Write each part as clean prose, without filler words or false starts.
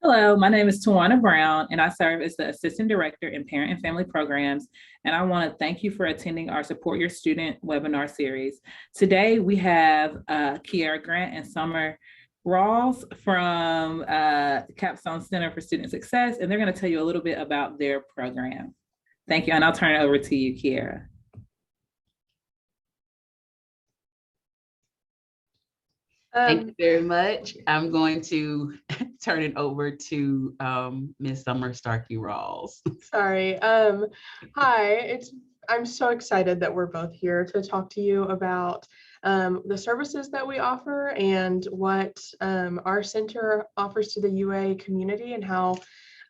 Hello, my name is Tawana Brown, and I serve as the Assistant Director in Parent and Family Programs. And I want to thank you for attending our Support Your Student webinar series. Today, we have Kiera Grant and Summer Rawls from Capstone Center for Student Success, and they're going to tell you a little bit about their program. Thank you, and I'll turn it over to you, Kiera. Thank you very much. I'm going to turn it over to Ms. Summer Starkey Rawls. Sorry. Hi, I'm so excited that we're both here to talk to you about the services that we offer and what our center offers to the UA community and how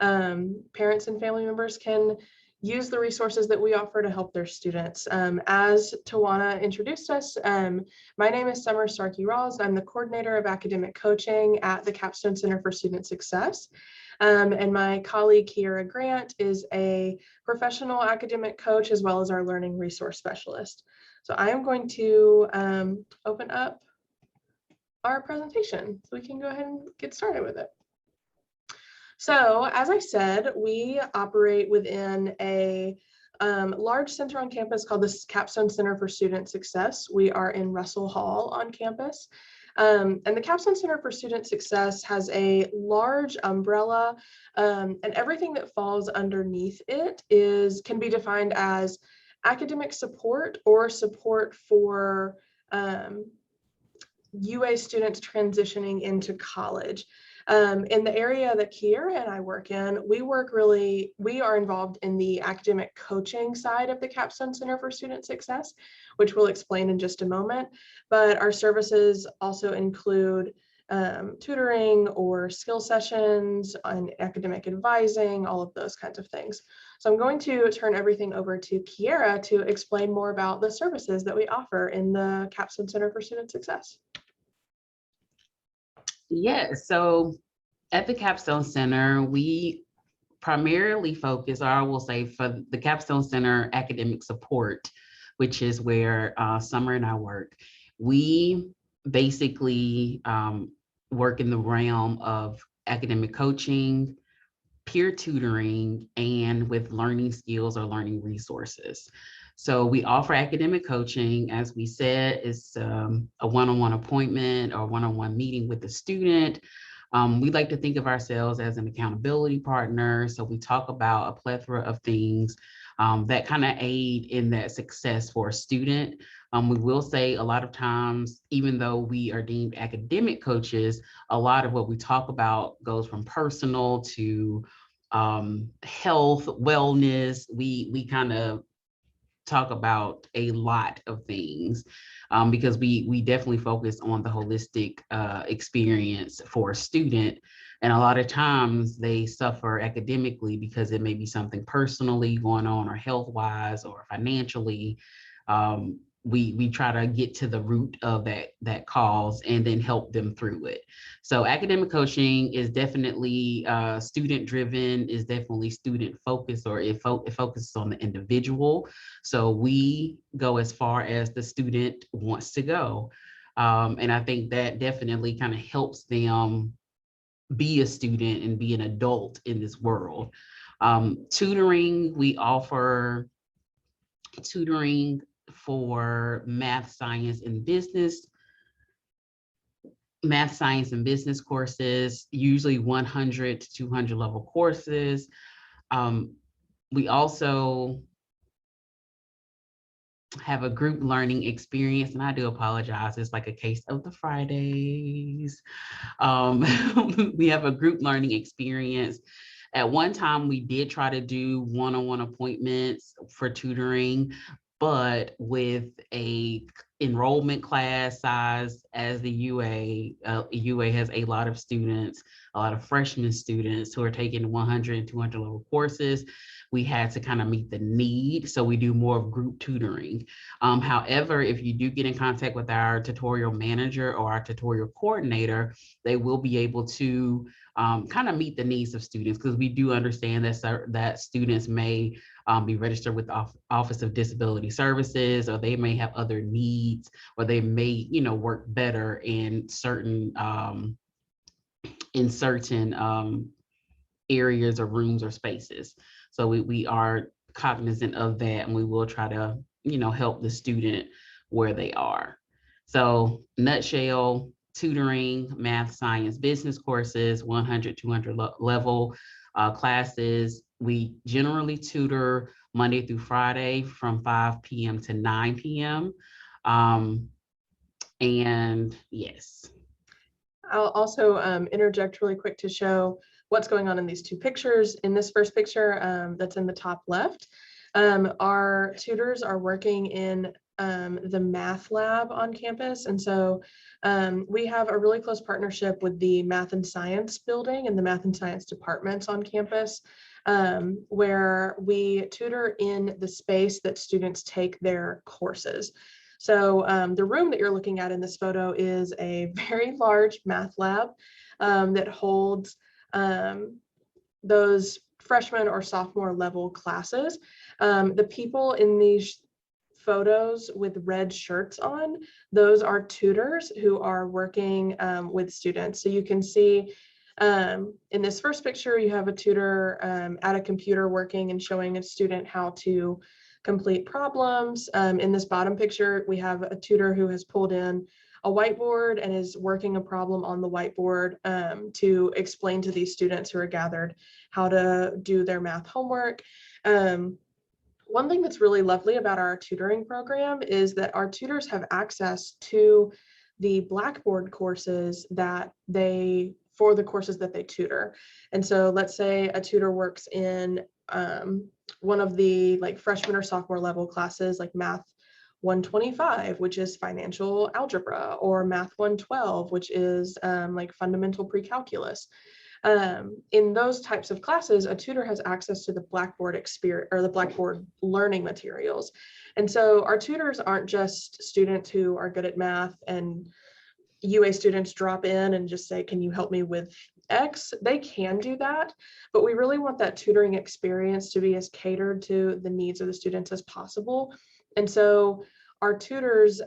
parents and family members can use the resources that we offer to help their students. As Tawana introduced us, my name is Summer Starkey Rawls. I'm the coordinator of academic coaching at the Capstone Center for Student Success. And my colleague Kiera Grant is a professional academic coach as well as our learning resource specialist. So I am going to open up our presentation so we can go ahead and get started with it. So as I said, we operate within a large center on campus called the Capstone Center for Student Success. We are in Russell Hall on campus. And the Capstone Center for Student Success has a large umbrella, and everything that falls underneath it can be defined as academic support or support for UA students transitioning into college. In the area that Kiera and I work in, we are involved in the academic coaching side of the Capstone Center for Student Success, which we'll explain in just a moment. But our services also include tutoring or skill sessions and academic advising, all of those kinds of things. So I'm going to turn everything over to Kiera to explain more about the services that we offer in the Capstone Center for Student Success. Yeah, so at the Capstone Center, we primarily focus, or I will say for the Capstone Center academic support, which is where Summer and I work. We basically work in the realm of academic coaching, peer tutoring, and with learning skills or learning resources. So we offer academic coaching, as we said, it's a one-on-one appointment or one-on-one meeting with the student. We like to think of ourselves as an accountability partner. So we talk about a plethora of things that kind of aid in that success for a student. We will say a lot of times, even though we are deemed academic coaches, a lot of what we talk about goes from personal to health, wellness. We kind of talk about a lot of things because we definitely focus on the holistic experience for a student. And a lot of times they suffer academically because it may be something personally going on or health-wise or financially. We try to get to the root of that cause and then help them through it. So academic coaching is definitely student driven, is definitely student focused, or it focuses on the individual. So we go as far as the student wants to go. And I think that definitely kind of helps them be a student and be an adult in this world. Tutoring, we offer tutoring for math, science, and business courses, usually 100 to 200 level courses. We also have a group learning experience, and I do apologize, it's like a case of the Fridays. We have a group learning experience. At one time, we did try to do one-on-one appointments for tutoring, but with a enrollment class size as the UA has a lot of students, a lot of freshman students who are taking 100 and 200 level courses. We had to kind of meet the need. So we do more of group tutoring. However, if you do get in contact with our tutorial manager or our tutorial coordinator, they will be able to kind of meet the needs of students, because we do understand that students may be registered with the Office of Disability Services, or they may have other needs, or they may, work better in certain areas or rooms or spaces. So we are cognizant of that, and we will try to, help the student where they are. So nutshell, tutoring, math, science, business courses, 100, 200 level classes. We generally tutor Monday through Friday from 5 p.m. to 9 p.m. And yes. I'll also interject really quick to show what's going on in these two pictures. In this first picture that's in the top left, our tutors are working in the math lab on campus. And so we have a really close partnership with the math and science building and the math and science departments on campus, where we tutor in the space that students take their courses. So the room that you're looking at in this photo is a very large math lab that holds those freshman or sophomore level classes. The people in these photos with red shirts on, those are tutors who are working with students. So you can see in this first picture, you have a tutor at a computer working and showing a student how to complete problems. In this bottom picture, we have a tutor who has pulled in a whiteboard and is working a problem on the whiteboard to explain to these students who are gathered how to do their math homework. One thing that's really lovely about our tutoring program is that our tutors have access to the Blackboard courses for the courses that they tutor. And so let's say a tutor works in one of the freshman or sophomore level classes like Math 125, which is financial algebra, or Math 112, which is fundamental pre-calculus. In those types of classes, a tutor has access to the Blackboard experience or the Blackboard learning materials. And so our tutors aren't just students who are good at math and UA students drop in and just say, can you help me with X? They can do that, but we really want that tutoring experience to be as catered to the needs of the students as possible. And so our tutors,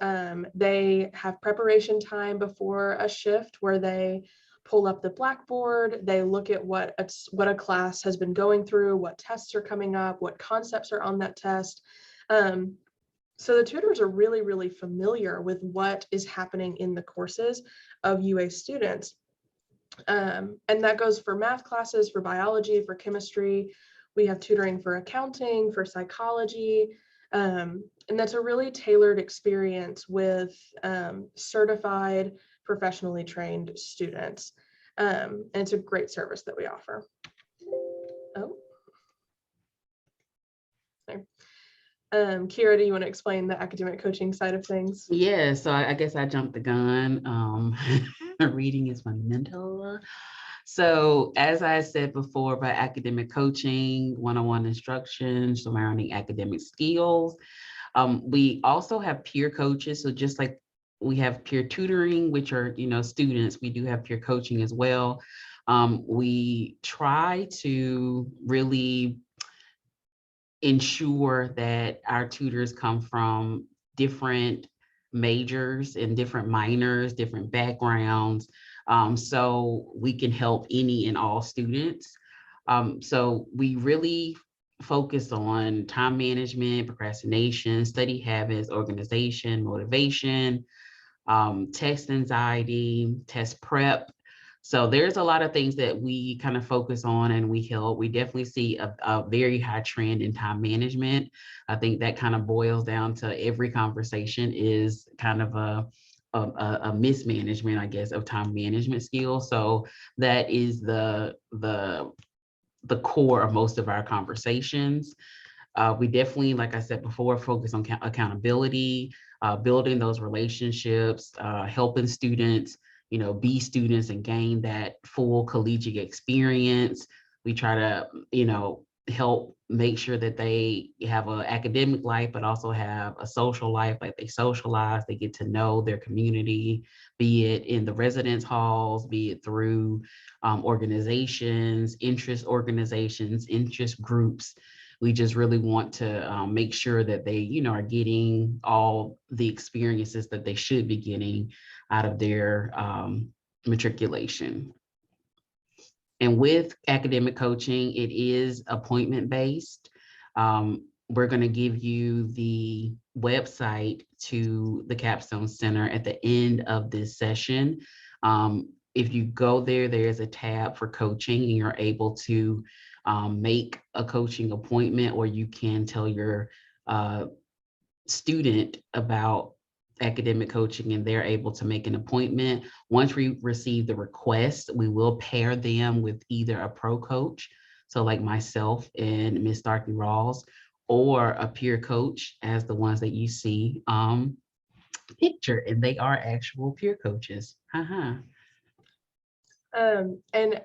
they have preparation time before a shift where they pull up the Blackboard, they look at what a class has been going through, what tests are coming up, what concepts are on that test. So the tutors are really, really familiar with what is happening in the courses of UA students. And that goes for math classes, for biology, for chemistry. We have tutoring for accounting, for psychology. And that's a really tailored experience with certified, professionally trained students. And it's a great service that we offer. Oh. Sorry. Kira, do you want to explain the academic coaching side of things? Yeah, so I guess I jumped the gun. Reading is fundamental. So as I said before, by academic coaching, one-on-one instruction, surrounding academic skills. We also have peer coaches. So just like we have peer tutoring, which are, students, we do have peer coaching as well. We try to really ensure that our tutors come from different majors and different minors, different backgrounds, so we can help any and all students. So we really focus on time management, procrastination, study habits, organization, motivation, test anxiety, test prep. So there's a lot of things that we kind of focus on and we help. We definitely see a very high trend in time management. I think that kind of boils down to every conversation is kind of a mismanagement, I guess, of time management skills. So that is the core of most of our conversations. We definitely, like I said before, focus on accountability, building those relationships, helping students, be students and gain that full collegiate experience. We try to, help make sure that they have an academic life, but also have a social life, like they socialize, they get to know their community, be it in the residence halls, be it through organizations, interest groups. We just really want to make sure that they, are getting all the experiences that they should be getting out of their matriculation. And with academic coaching, it is appointment-based. We're going to give you the website to the Capstone Center at the end of this session. If you go there, there's a tab for coaching, and you're able to make a coaching appointment, or you can tell your student about academic coaching and they're able to make an appointment. Once we receive the request, we will pair them with either a pro coach, so like myself and Miss Starkey Rawls, or a peer coach, as the ones that you see picture, and they are actual peer coaches. And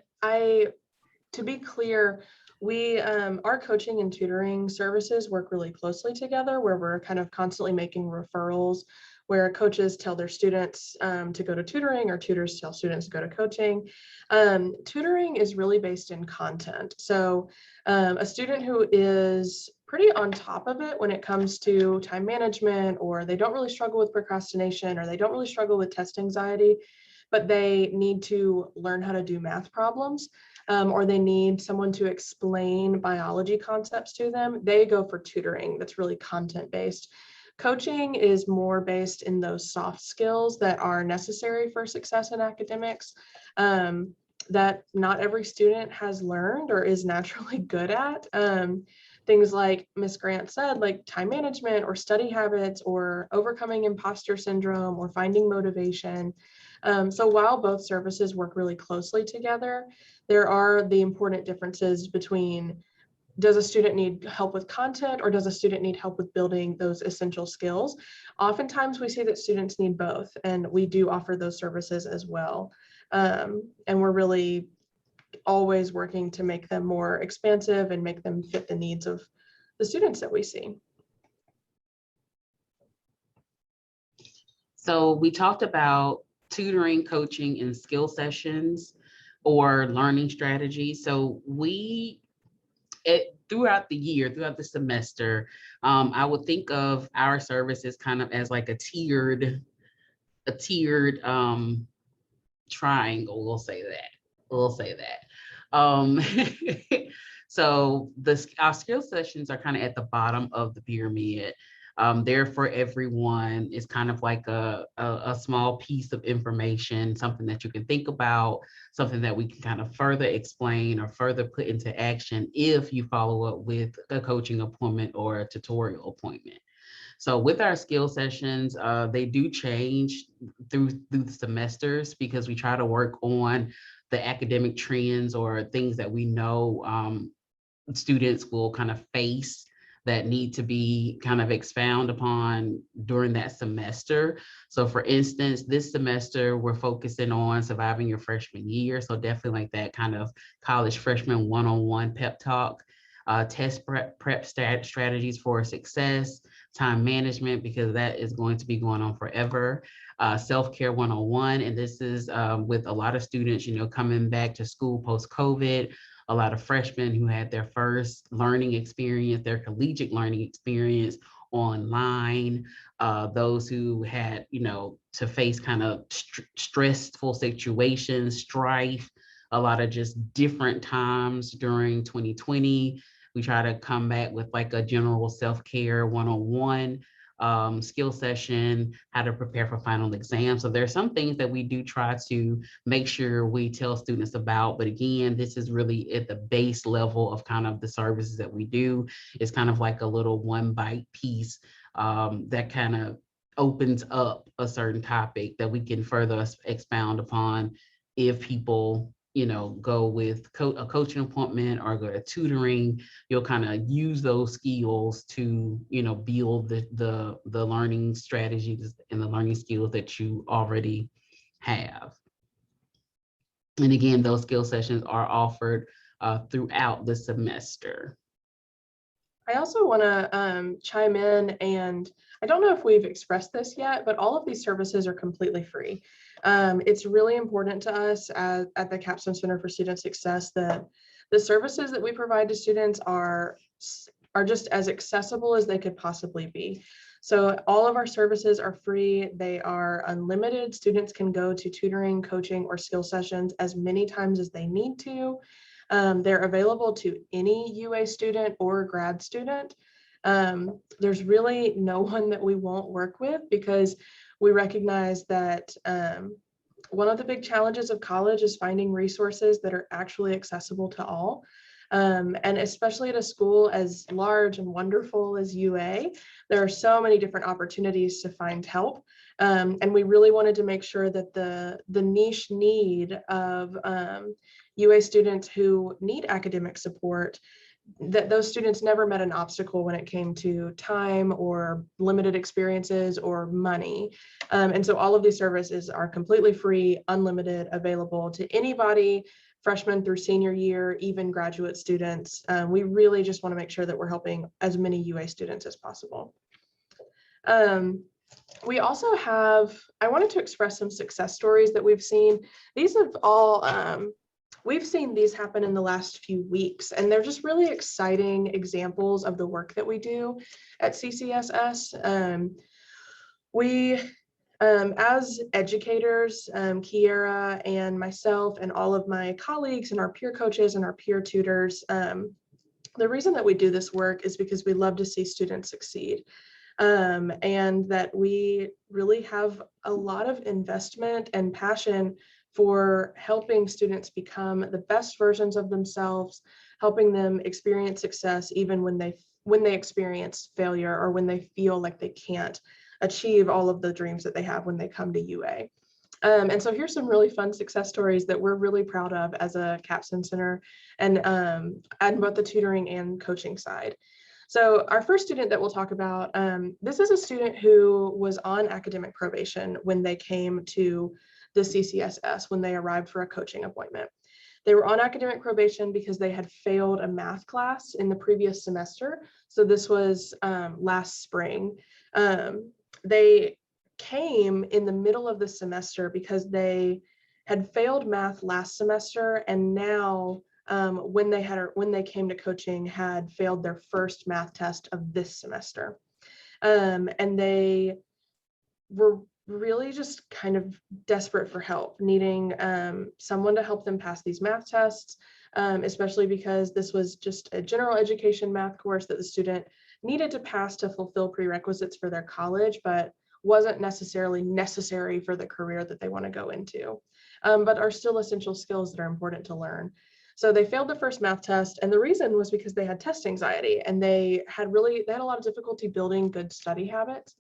to be clear, we, our coaching and tutoring services work really closely together, where we're kind of constantly making referrals, where coaches tell their students to go to tutoring, or tutors tell students to go to coaching. Tutoring is really based in content. So a student who is pretty on top of it when it comes to time management, or they don't really struggle with procrastination, or they don't really struggle with test anxiety, but they need to learn how to do math problems, or they need someone to explain biology concepts to them, they go for tutoring that's really content-based. Coaching is more based in those soft skills that are necessary for success in academics, that not every student has learned or is naturally good at. Things like Ms. Grant said, like time management or study habits or overcoming imposter syndrome or finding motivation. So while both services work really closely together, there are the important differences between, does a student need help with content, or does a student need help with building those essential skills? Oftentimes we see that students need both, and we do offer those services as well. And we're really always working to make them more expansive and make them fit the needs of the students that we see. So we talked about tutoring, coaching, and skill sessions or learning strategies. So throughout the year, throughout the semester, I would think of our services kind of as like a tiered triangle. We'll say that. So our skill sessions are kind of at the bottom of the pyramid. There for everyone is kind of like a small piece of information, something that you can think about, something that we can kind of further explain or further put into action if you follow up with a coaching appointment or a tutorial appointment. So with our skill sessions, they do change through the semesters, because we try to work on the academic trends or things that we know students will kind of face that need to be kind of expound upon during that semester. So for instance, this semester, we're focusing on surviving your freshman year. So definitely like that kind of college freshman one-on-one pep talk, test prep strategies for success, time management, because that is going to be going on forever. Self-care 101, and this is with a lot of students, coming back to school post-COVID, a lot of freshmen who had their first learning experience, their collegiate learning experience online, those who had, to face kind of stressful situations, strife, a lot of just different times during 2020. We try to come back with like a general self-care 101 skill session, how to prepare for final exams. So there's some things that we do try to make sure we tell students about. But again, this is really at the base level of kind of the services that we do. It's kind of like a little one bite piece that kind of opens up a certain topic that we can further expound upon if people go with a coaching appointment or go to tutoring. You'll kind of use those skills to, build the learning strategies and the learning skills that you already have. And again, those skill sessions are offered throughout the semester. I also want to chime in, and I don't know if we've expressed this yet, but all of these services are completely free. It's really important to us at the Capstone Center for Student Success that the services that we provide to students are just as accessible as they could possibly be. So all of our services are free. They are unlimited. Students can go to tutoring, coaching, or skill sessions as many times as they need to. They're available to any UA student or grad student. There's really no one that we won't work with because we recognize that one of the big challenges of college is finding resources that are actually accessible to all. And especially at a school as large and wonderful as UA, there are so many different opportunities to find help. And we really wanted to make sure that the niche need of UA students who need academic support, that those students never met an obstacle when it came to time or limited experiences or money. And so all of these services are completely free, unlimited, available to anybody, freshman through senior year, even graduate students. We really just want to make sure that we're helping as many UA students as possible. We also have, I wanted to express some success stories that we've seen. These have all, we've seen these happen in the last few weeks, and they're just really exciting examples of the work that we do at CCSS. As educators, Kiera and myself and all of my colleagues and our peer coaches and our peer tutors, the reason that we do this work is because we love to see students succeed. And that we really have a lot of investment and passion for helping students become the best versions of themselves, helping them experience success even when they experience failure or when they feel like they can't achieve all of the dreams that they have when they come to UA. And so here's some really fun success stories that we're really proud of as a Capstone Center and both the tutoring and coaching side. So our first student that we'll talk about, this is a student who was on academic probation when they came to the CCSS, when they arrived for a coaching appointment. They were on academic probation because they had failed a math class in the previous semester. So this was last spring. They came in the middle of the semester because they had failed math last semester, and now when they came to coaching had failed their first math test of this semester. And they were really just kind of desperate for help, needing someone to help them pass these math tests, especially because this was just a general education math course that the student needed to pass to fulfill prerequisites for their college, but wasn't necessarily necessary for the career that they want to go into, but are still essential skills that are important to learn. So they failed the first math test, and the reason was because they had test anxiety, and they had a lot of difficulty building good study habits.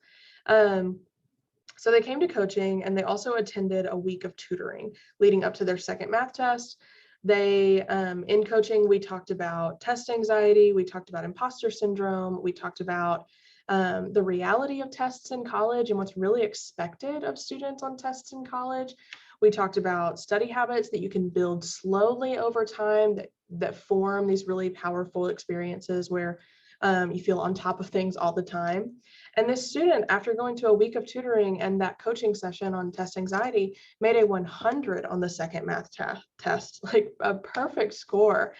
So they came to coaching, and they also attended a week of tutoring leading up to their second math test. They, in coaching, we talked about test anxiety, we talked about imposter syndrome, we talked about the reality of tests in college and what's really expected of students on tests in college. We talked about study habits that you can build slowly over time that form these really powerful experiences where you feel on top of things all the time. And this student, after going to a week of tutoring and that coaching session on test anxiety, made a 100 on the second math test, like a perfect score.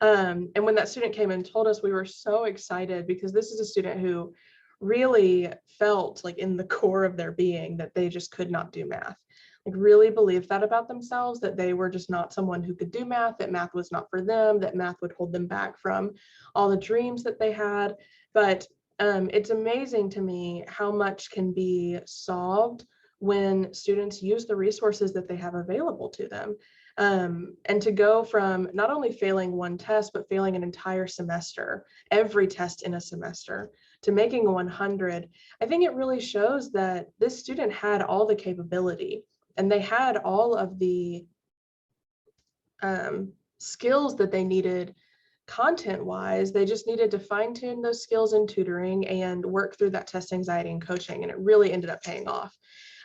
And when that student came and told us, we were so excited because this is a student who really felt like in the core of their being that they just could not do math. Like really believed that about themselves, that they were just not someone who could do math, that math was not for them, that math would hold them back from all the dreams that they had. But it's amazing to me how much can be solved when students use the resources that they have available to them. And to go from not only failing one test, but failing an entire semester, every test in a semester, to making a 100, I think it really shows that this student had all the capability and they had all of the skills that they needed content-wise. They just needed to fine-tune those skills in tutoring and work through that test anxiety and coaching, and it really ended up paying off.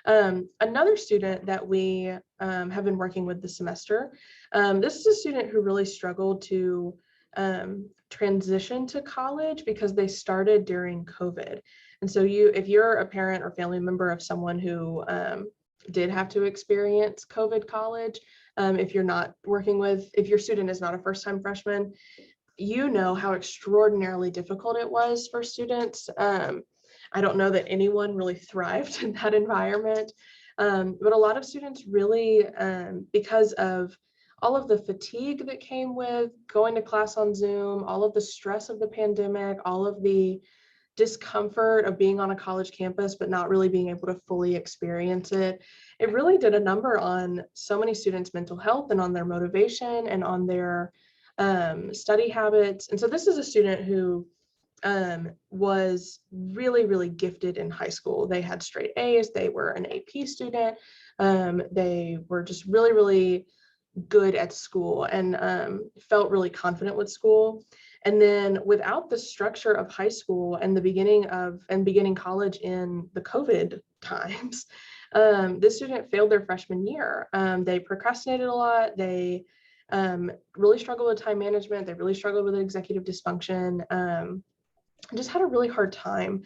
Another student that we have been working with this semester, this is a student who really struggled to transition to college because they started during COVID. And so if you're a parent or family member of someone who did have to experience COVID college, if your student is not a first-time freshman, you know how extraordinarily difficult it was for students. I don't know that anyone really thrived in that environment. But a lot of students really, because of all of the fatigue that came with going to class on Zoom, all of the stress of the pandemic, all of the discomfort of being on a college campus, but not really being able to fully experience it. It really did a number on so many students' mental health and on their motivation and on their study habits. And so this is a student who was really, really gifted in high school. They had straight A's, they were an AP student. They were just really, really good at school and felt really confident with school. And then without the structure of high school and the beginning college in the COVID times, this student failed their freshman year. They procrastinated a lot. They really struggled with time management. They really struggled with executive dysfunction. Just had a really hard time.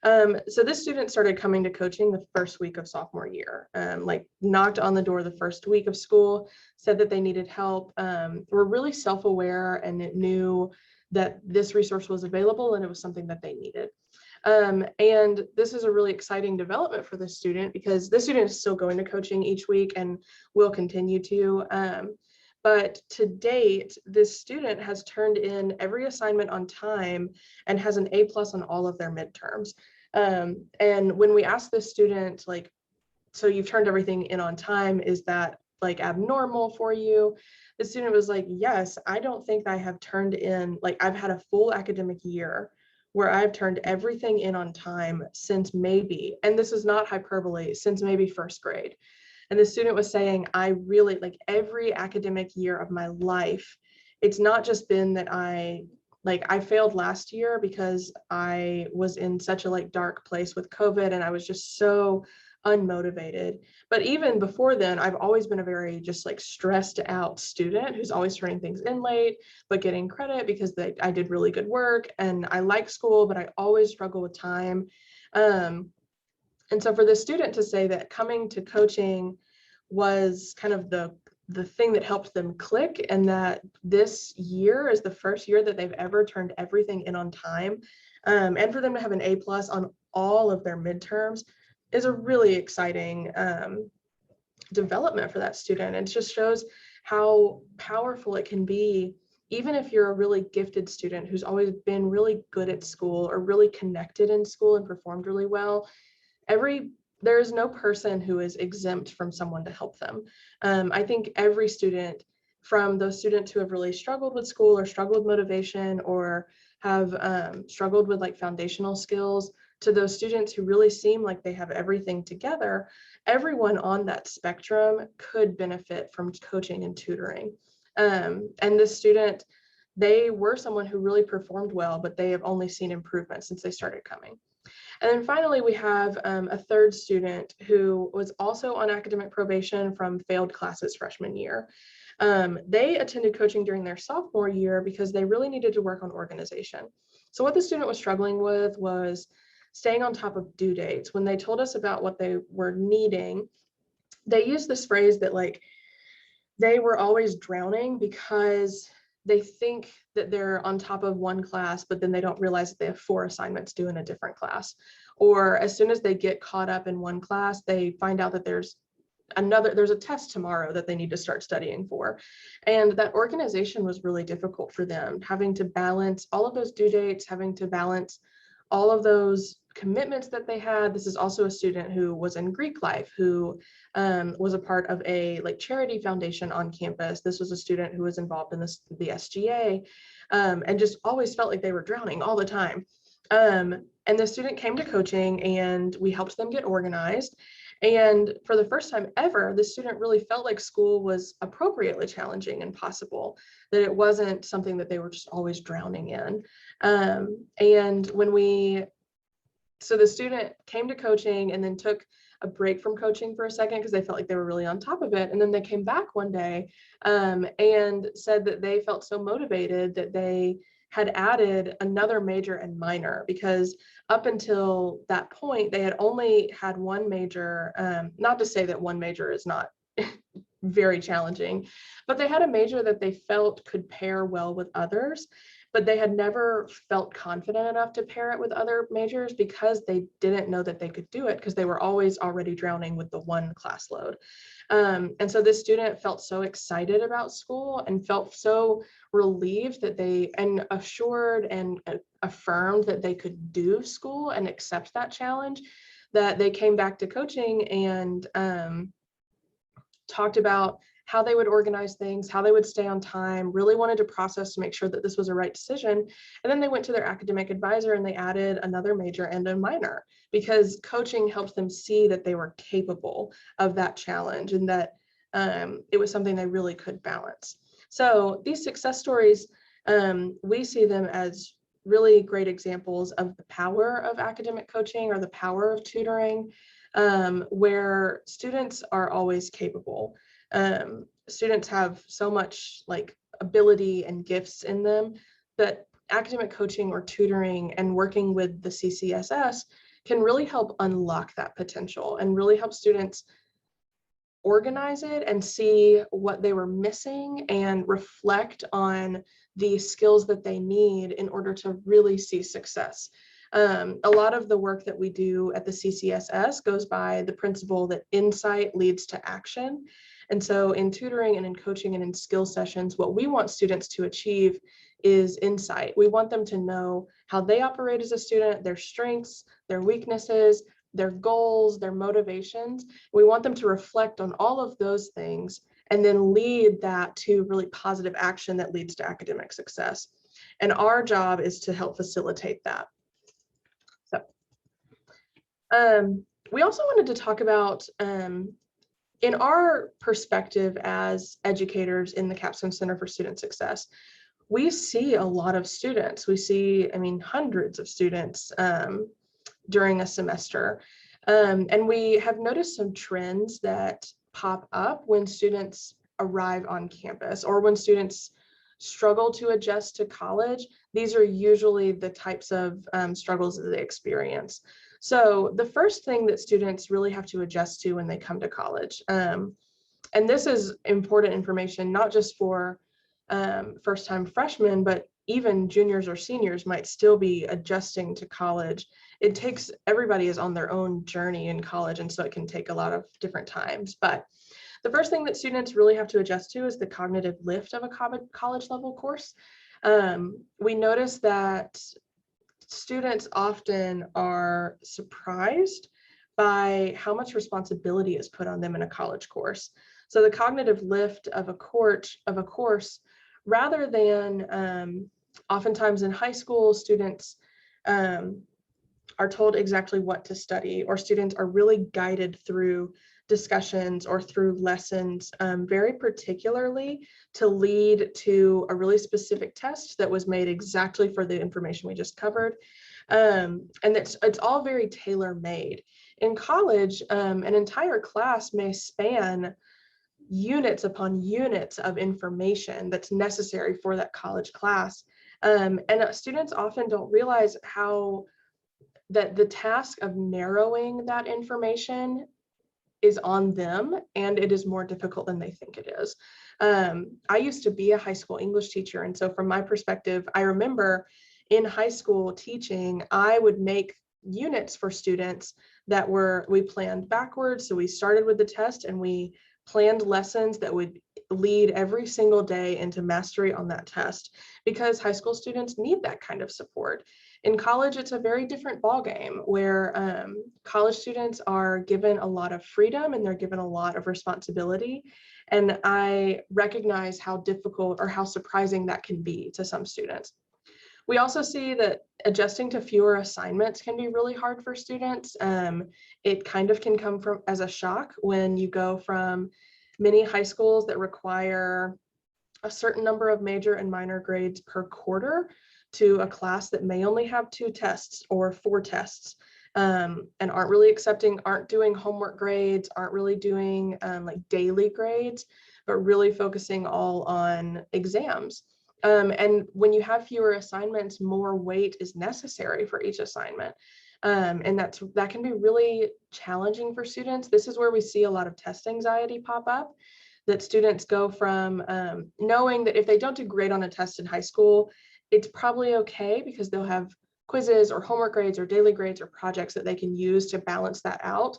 So this student started coming to coaching the first week of sophomore year, like knocked on the door the first week of school, said that they needed help, were really self-aware and knew that this resource was available and it was something that they needed. And this is a really exciting development for this student because this student is still going to coaching each week and will continue to. But to date, this student has turned in every assignment on time and has an A+ on all of their midterms. And when we asked this student, like, so you've turned everything in on time, is that like abnormal for you? The student was like, yes, I don't think I have turned in, like I've had a full academic year where I've turned everything in on time since maybe, and this is not hyperbole, since maybe first grade. And the student was saying, I really, like every academic year of my life, it's not just been that I failed last year because I was in such a like dark place with COVID and I was just so unmotivated. But even before then, I've always been a very just like stressed out student who's always turning things in late, but getting credit because I did really good work and I like school, but I always struggle with time. And so for the student to say that coming to coaching was kind of the thing that helped them click, and that this year is the first year that they've ever turned everything in on time, and for them to have an A+ on all of their midterms is a really exciting development for that student. And it just shows how powerful it can be, even if you're a really gifted student who's always been really good at school or really connected in school and performed really well. There is no person who is exempt from someone to help them. I think every student, from those students who have really struggled with school or struggled with motivation or have struggled with like foundational skills, to those students who really seem like they have everything together, everyone on that spectrum could benefit from coaching and tutoring. And this student, they were someone who really performed well, but they have only seen improvement since they started coming. And then finally, we have a third student who was also on academic probation from failed classes freshman year. They attended coaching during their sophomore year because they really needed to work on organization. So what the student was struggling with was staying on top of due dates. When they told us about what they were needing, they used this phrase that like they were always drowning because they think that they're on top of one class, but then they don't realize that they have 4 assignments due in a different class. Or as soon as they get caught up in one class, they find out that there's a test tomorrow that they need to start studying for. And that organization was really difficult for them, having to balance all of those due dates, having to balance all of those commitments that they had. This is also a student who was in Greek life, who was a part of a like charity foundation on campus. This was a student who was involved in the SGA, and just always felt like they were drowning all the time. And the student came to coaching and we helped them get organized. And for the first time ever, the student really felt like school was appropriately challenging and possible, that it wasn't something that they were just always drowning in. So the student came to coaching and then took a break from coaching for a second because they felt like they were really on top of it. And then they came back one day and said that they felt so motivated that they had added another major and minor, because up until that point, they had only had one major, not to say that one major is not very challenging, but they had a major that they felt could pair well with others. but they had never felt confident enough to pair it with other majors because they didn't know that they could do it because they were always already drowning with the one class load. And so this student felt so excited about school and felt so relieved that and assured and affirmed that they could do school and accept that challenge, that they came back to coaching and talked about how they would organize things, how they would stay on time, really wanted to process to make sure that this was a right decision. And then they went to their academic advisor and they added another major and a minor because coaching helped them see that they were capable of that challenge and that it was something they really could balance. So these success stories, we see them as really great examples of the power of academic coaching or the power of tutoring, where students are always capable. Students have so much like ability and gifts in them that academic coaching or tutoring and working with the CCSS can really help unlock that potential and really help students organize it and see what they were missing and reflect on the skills that they need in order to really see success. A lot of the work that we do at the CCSS goes by the principle that insight leads to action. And so in tutoring and in coaching and in skill sessions, what we want students to achieve is insight. We want them to know how they operate as a student, their strengths, their weaknesses, their goals, their motivations. We want them to reflect on all of those things and then lead that to really positive action that leads to academic success. And our job is to help facilitate that. So we also wanted to talk about, in our perspective as educators in the Capstone Center for Student Success, we see a lot of students. We see, hundreds of students during a semester. And we have noticed some trends that pop up when students arrive on campus or when students struggle to adjust to college. These are usually the types of struggles that they experience. So the first thing that students really have to adjust to when they come to college, and this is important information, not just for first-time freshmen, but even juniors or seniors might still be adjusting to college. It takes, everybody is on their own journey in college, and so it can take a lot of different times. But the first thing that students really have to adjust to is the cognitive lift of a college level course. We notice that students often are surprised by how much responsibility is put on them in a college course. So the cognitive lift of a course, rather than oftentimes in high school, students are told exactly what to study, or students are really guided through discussions or through lessons very particularly to lead to a really specific test that was made exactly for the information we just covered. And it's all very tailor-made. In college, an entire class may span units upon units of information that's necessary for that college class. And students often don't realize how that the task of narrowing that information is on them, and it is more difficult than they think it is. I used to be a high school English teacher, and so from my perspective, I remember in high school teaching, I would make units for students that we planned backwards. So we started with the test and we planned lessons that would lead every single day into mastery on that test, because high school students need that kind of support. In college, it's a very different ballgame where college students are given a lot of freedom and they're given a lot of responsibility. And I recognize how difficult or how surprising that can be to some students. We also see that adjusting to fewer assignments can be really hard for students. It kind of can come as a shock when you go from many high schools that require a certain number of major and minor grades per quarter to a class that may only have 2 tests or 4 tests, and aren't doing homework grades, aren't really doing like daily grades, but really focusing all on exams. And when you have fewer assignments, more weight is necessary for each assignment. And that can be really challenging for students. This is where we see a lot of test anxiety pop up, that students go from knowing that if they don't do great on a test in high school, it's probably okay because they'll have quizzes or homework grades or daily grades or projects that they can use to balance that out.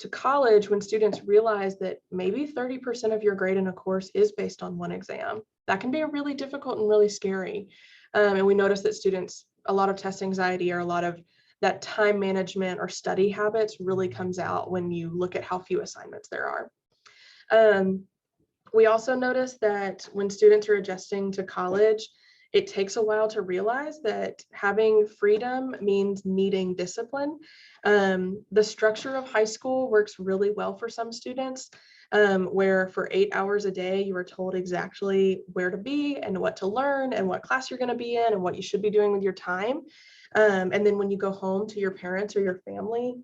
To college, when students realize that maybe 30% of your grade in a course is based on one exam, that can be really difficult and really scary. And we notice that students, a lot of test anxiety or a lot of that time management or study habits really comes out when you look at how few assignments there are. We also notice that when students are adjusting to college, it takes a while to realize that having freedom means needing discipline. The structure of high school works really well for some students, where for 8 hours a day, you are told exactly where to be and what to learn and what class you're going to be in and what you should be doing with your time. And then when you go home to your parents or your family,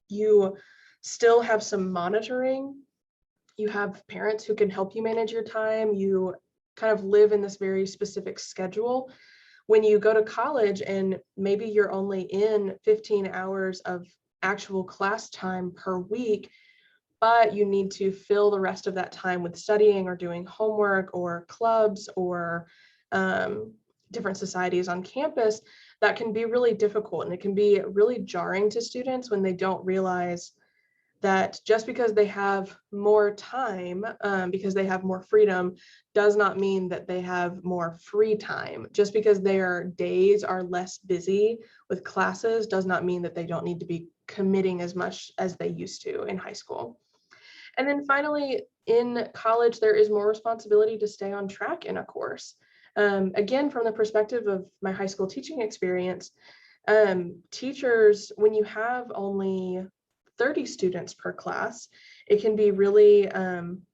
you still have some monitoring. You have parents who can help you manage your time. You kind of live in this very specific schedule. When you go to college and maybe you're only in 15 hours of actual class time per week, but you need to fill the rest of that time with studying or doing homework or clubs or different societies on campus, that can be really difficult. And it can be really jarring to students when they don't realize that just because they have more time, because they have more freedom, does not mean that they have more free time. Just because their days are less busy with classes does not mean that they don't need to be committing as much as they used to in high school. And then finally, in college, there is more responsibility to stay on track in a course. Again, from the perspective of my high school teaching experience, teachers, when you have only 30 students per class, it can be really,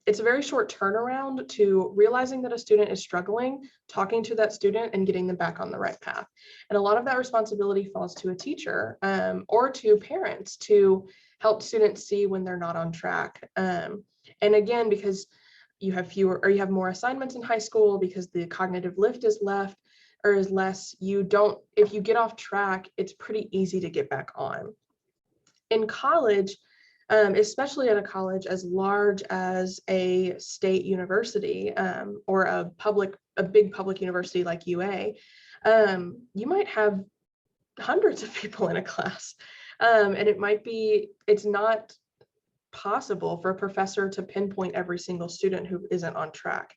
it's a very short turnaround to realizing that a student is struggling, talking to that student and getting them back on the right path. And a lot of that responsibility falls to a teacher or to parents to help students see when they're not on track. And again, because you have fewer or you have more assignments in high school, because the cognitive lift is less, if you get off track, it's pretty easy to get back on. In college, especially at a college as large as a state university or a big public university like UA, you might have hundreds of people in a class. And it's not possible for a professor to pinpoint every single student who isn't on track.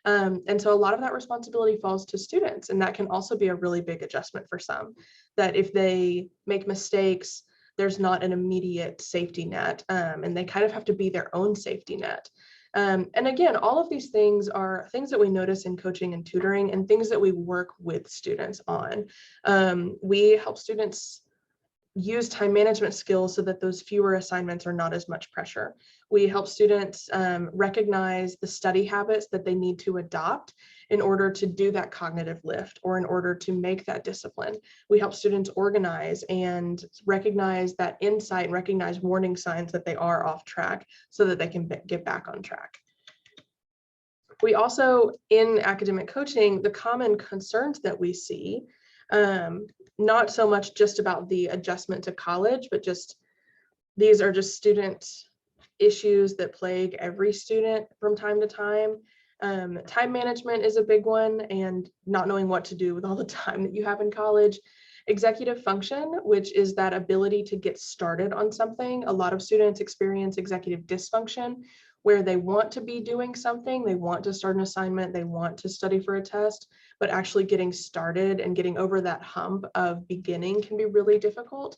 And so a lot of that responsibility falls to students, and that can also be a really big adjustment for some, that if they make mistakes, there's not an immediate safety net, and they kind of have to be their own safety net. And again, all of these things are things that we notice in coaching and tutoring and things that we work with students on. We help students use time management skills so that those fewer assignments are not as much pressure. We help students recognize the study habits that they need to adopt in order to do that cognitive lift or in order to make that discipline. We help students organize and recognize that insight and recognize warning signs that they are off track so that they can get back on track. We also, in academic coaching, the common concerns that we see, not so much just about the adjustment to college, but these are just student issues that plague every student from time to time. Time management is a big one, and not knowing what to do with all the time that you have in college. Executive function, which is that ability to get started on something. A lot of students experience executive dysfunction, where they want to be doing something, they want to start an assignment, they want to study for a test, but actually getting started and getting over that hump of beginning can be really difficult.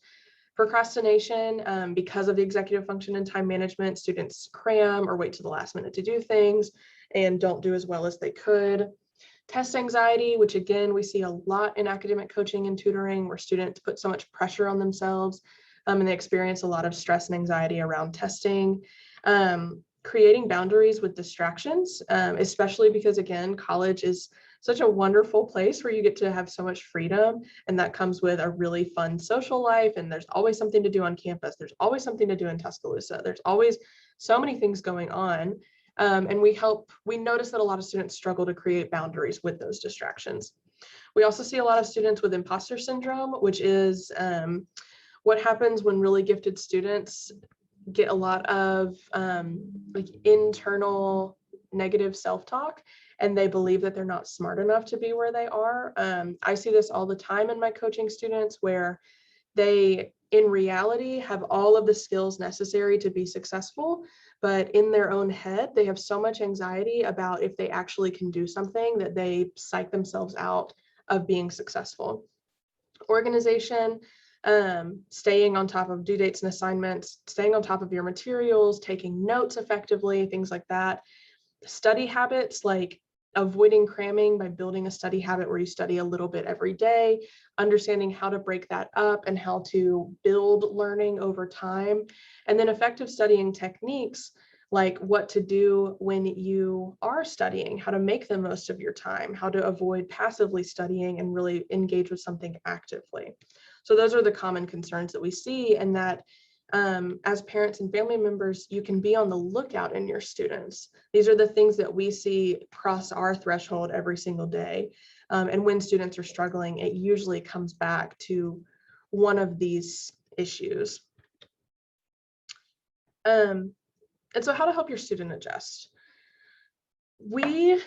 Procrastination, because of the executive function and time management, students cram or wait to the last minute to do things and don't do as well as they could. Test anxiety, which again, we see a lot in academic coaching and tutoring, where students put so much pressure on themselves and they experience a lot of stress and anxiety around testing. Creating boundaries with distractions, especially because, again, college is such a wonderful place where you get to have so much freedom, and that comes with a really fun social life, and there's always something to do on campus. There's always something to do in Tuscaloosa. There's always so many things going on, and we notice that a lot of students struggle to create boundaries with those distractions. We also see a lot of students with imposter syndrome, which is what happens when really gifted students get a lot of like internal negative self-talk and they believe that they're not smart enough to be where they are. I see this all the time in my coaching students where they, in reality, have all of the skills necessary to be successful, but in their own head, they have so much anxiety about if they actually can do something that they psych themselves out of being successful. Organization, staying on top of due dates and assignments, staying on top of your materials, taking notes effectively, things like that. Study habits, like avoiding cramming by building a study habit where you study a little bit every day, understanding how to break that up and how to build learning over time. And then effective studying techniques, like what to do when you are studying, how to make the most of your time, how to avoid passively studying and really engage with something actively. So those are the common concerns that we see, and that as parents and family members, you can be on the lookout in your students. These are the things that we see cross our threshold every single day. And when students are struggling, it usually comes back to one of these issues. And so how to help your student adjust. We,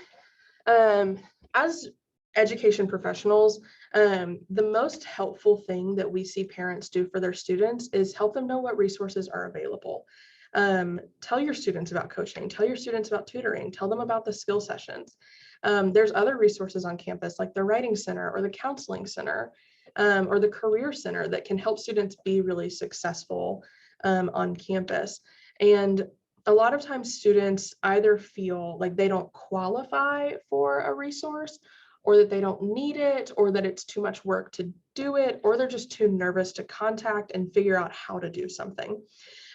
as education professionals, the most helpful thing that we see parents do for their students is help them know what resources are available. Tell your students about coaching, tell your students about tutoring, tell them about the skill sessions. There's other resources on campus like the Writing Center or the Counseling Center or the Career Center that can help students be really successful on campus. And a lot of times students either feel like they don't qualify for a resource, or that they don't need it, or that it's too much work to do it, or they're just too nervous to contact and figure out how to do something.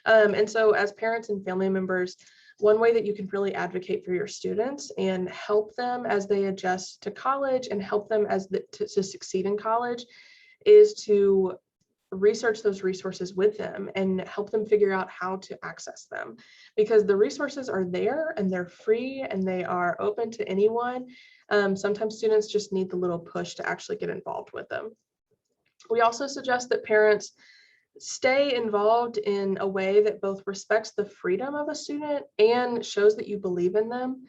And so as parents and family members, one way that you can really advocate for your students and help them as they adjust to college and help them to succeed in college is to research those resources with them and help them figure out how to access them, because the resources are there and they're free and they are open to anyone. Sometimes students just need the little push to actually get involved with them. We also suggest that parents stay involved in a way that both respects the freedom of a student and shows that you believe in them.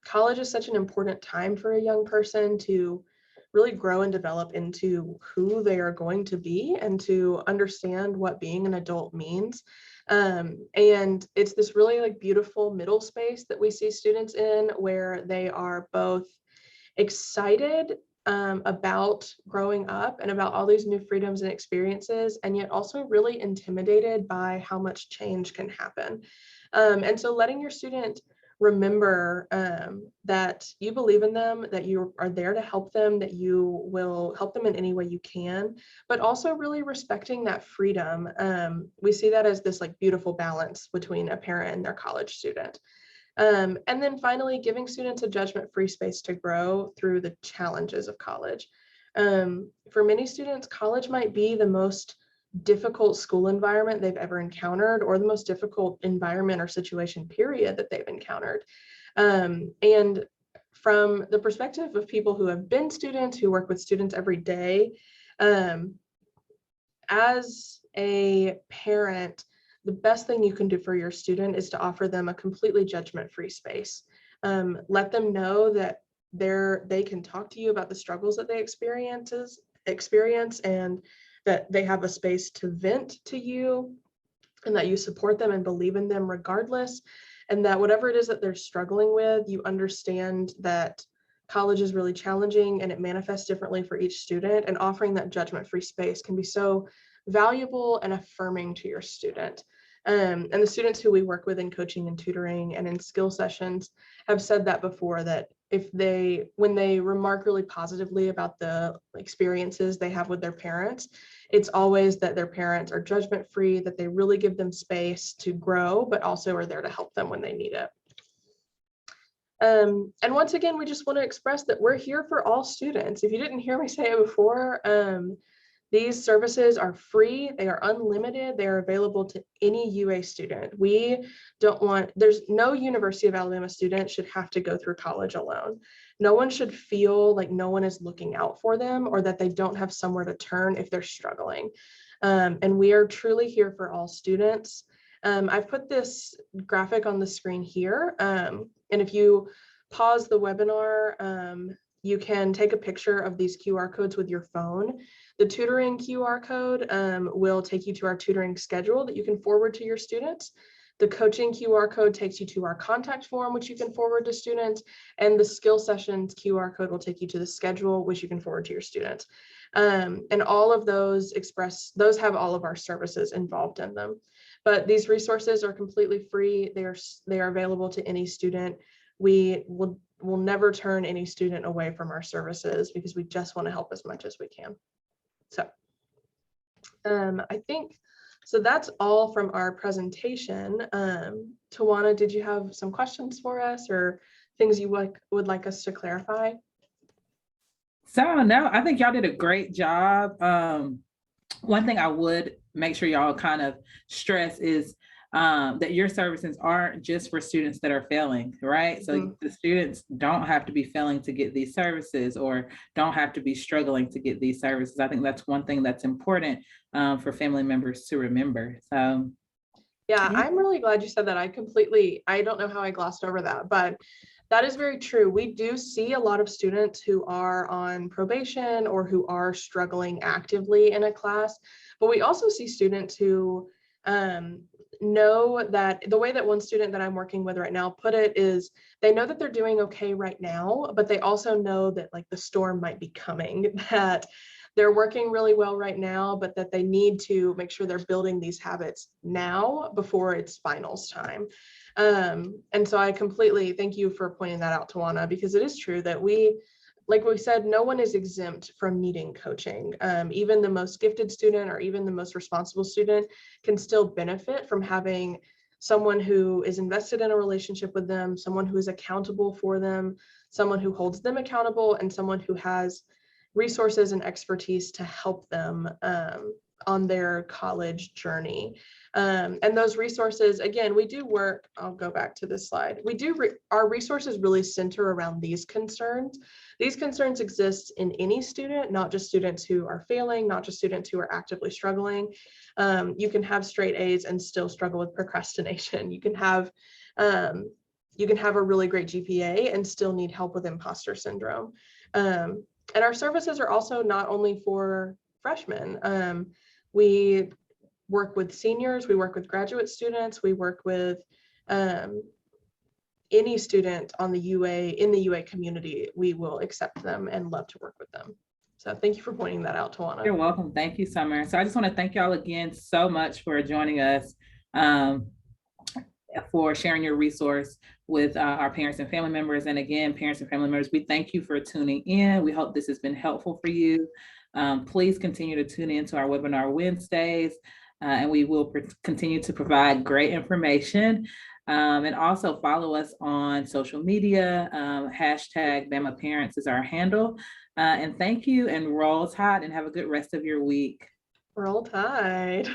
College is such an important time for a young person to really grow and develop into who they are going to be and to understand what being an adult means. And it's this really like beautiful middle space that we see students in, where they are both excited about growing up and about all these new freedoms and experiences, and yet also really intimidated by how much change can happen. And so letting your student remember that you believe in them, that you are there to help them, that you will help them in any way you can, but also really respecting that freedom. We see that as this like beautiful balance between a parent and their college student. And then finally, giving students a judgment-free space to grow through the challenges of college. For many students, college might be the most difficult school environment they've ever encountered, or the most difficult environment or situation period that they've encountered. And from the perspective of people who have been students, who work with students every day, as a parent, the best thing you can do for your student is to offer them a completely judgment-free space. Let them know that they can talk to you about the struggles that they experience, and that they have a space to vent to you, and that you support them and believe in them regardless, and that whatever it is that they're struggling with, you understand that college is really challenging and it manifests differently for each student, and offering that judgment-free space can be so valuable and affirming to your student. And the students who we work with in coaching and tutoring and in skill sessions have said that before, that when they remark really positively about the experiences they have with their parents, it's always that their parents are judgment-free, that they really give them space to grow, but also are there to help them when they need it. And once again, we just want to express that we're here for all students. If you didn't hear me say it before, these services are free, they are unlimited, they are available to any UA student. There's no University of Alabama student should have to go through college alone. No one should feel like no one is looking out for them, or that they don't have somewhere to turn if they're struggling. And we are truly here for all students. I've put this graphic on the screen here. And if you pause the webinar, you can take a picture of these QR codes with your phone. The tutoring QR code will take you to our tutoring schedule that you can forward to your students. The coaching QR code takes you to our contact form, which you can forward to students. And the skill sessions QR code will take you to the schedule, which you can forward to your students. And all of those have all of our services involved in them. But these resources are completely free. They are available to any student. We will never turn any student away from our services because we just want to help as much as we can. So I think, so that's all from our presentation. Tawana, did you have some questions for us or things you would like us to clarify? So no, I think y'all did a great job. One thing I would make sure y'all kind of stress is that your services aren't just for students that are failing, right? So the students don't have to be failing to get these services or don't have to be struggling to get these services. I think that's one thing that's important for family members to remember. So yeah, I'm really glad you said that. I don't know how I glossed over that, but that is very true. We do see a lot of students who are on probation or who are struggling actively in a class, but we also see students who know that the way that one student that I'm working with right now put it is they know that they're doing okay right now, but they also know that like the storm might be coming, that they're working really well right now, but that they need to make sure they're building these habits now before it's finals time. And so I completely thank you for pointing that out, Tawana, because it is true that like we said, no one is exempt from needing coaching. Even the most gifted student or even the most responsible student can still benefit from having someone who is invested in a relationship with them, someone who is accountable for them, someone who holds them accountable, and someone who has resources and expertise to help them on their college journey. And those resources, again, we do work, I'll go back to this slide. Our resources really center around these concerns. These concerns exist in any student, not just students who are failing, not just students who are actively struggling. You can have straight A's and still struggle with procrastination. You can have a really great GPA and still need help with imposter syndrome. And our services are also not only for freshmen. We work with seniors, we work with graduate students, we work with any student on the UA, in the UA community. We will accept them and love to work with them. So thank you for pointing that out, Tawana. You're welcome. Thank you, Summer. So I just want to thank y'all again so much for joining us, for sharing your resource with our parents and family members. And again, parents and family members, we thank you for tuning in. We hope this has been helpful for you. Please continue to tune in to our webinar Wednesdays, and we will continue to provide great information. And also follow us on social media. Hashtag Bama Parents is our handle. And thank you, and roll tide, and have a good rest of your week. Roll Tide.